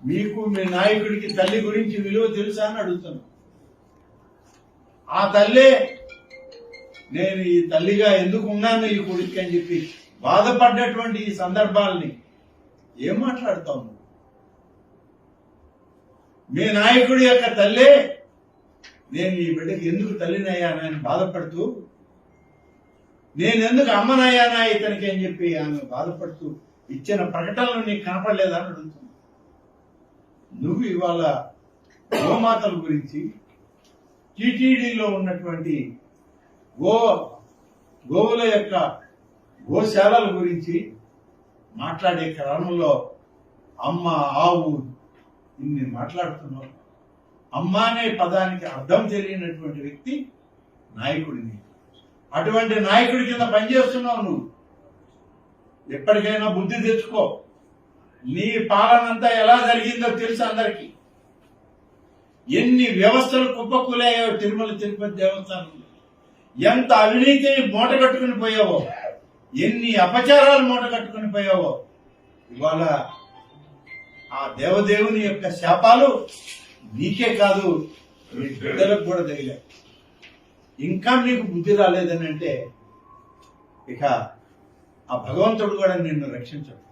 మీకు మీ నాయకుడికి తల్లి గురించి విలువ తెలుసా అని అడుగుతాను. ఆ తల్లే నేను ఈ తల్లిగా ఎందుకు ఉన్నాను ఈ కొడుకు అని చెప్పి బాధపడ్డటువంటి ఈ సందర్భాలని ఏం మాట్లాడతావు? మీ నాయకుడి యొక్క తల్లే నేను ఈ బిడ్డకి ఎందుకు తల్లినయ్యానని బాధపడుతూ, నేను ఎందుకు అమ్మనయ్యానా ఇతనికి అని చెప్పి ఆమె బాధపడుతూ ఇచ్చిన ప్రకటనలు నీకు కనపడలేదా అని అడుగుతుంది. నువ్వు ఇవాళ గోమాతల గురించి, టీటీడీలో ఉన్నటువంటి గోవుల యొక్క గోశాలల గురించి మాట్లాడే క్రమంలో అమ్మ, ఆవు ఇన్ని మాట్లాడుతున్నావు. అమ్మ అనే పదానికి అర్థం తెలియనటువంటి వ్యక్తి నాయకుడిని. అటువంటి నాయకుడి కింద పనిచేస్తున్నావు నువ్వు. ఎప్పటికైనా బుద్ధి తెచ్చుకో. నీ పాలనంతా ఎలా జరిగిందో తెలుసు అందరికీ. ఎన్ని వ్యవస్థలు కుప్పకూలాయో తిరుమల తిరుపతి దేవస్థానంలో, ఎంత అవినీతిని మూట కట్టుకుని పోయావో, ఎన్ని అపచారాలు మూట కట్టుకుని పోయావో. ఇవాళ ఆ దేవదేవుని యొక్క శాపాలు నీకే కాదు, మీ బిడ్డలకు కూడా తగిలాయి. ఇంకా మీకు బుద్ధి రాలేదని అంటే ఇక ఆ భగవంతుడు కూడా నిన్ను రక్షించడు.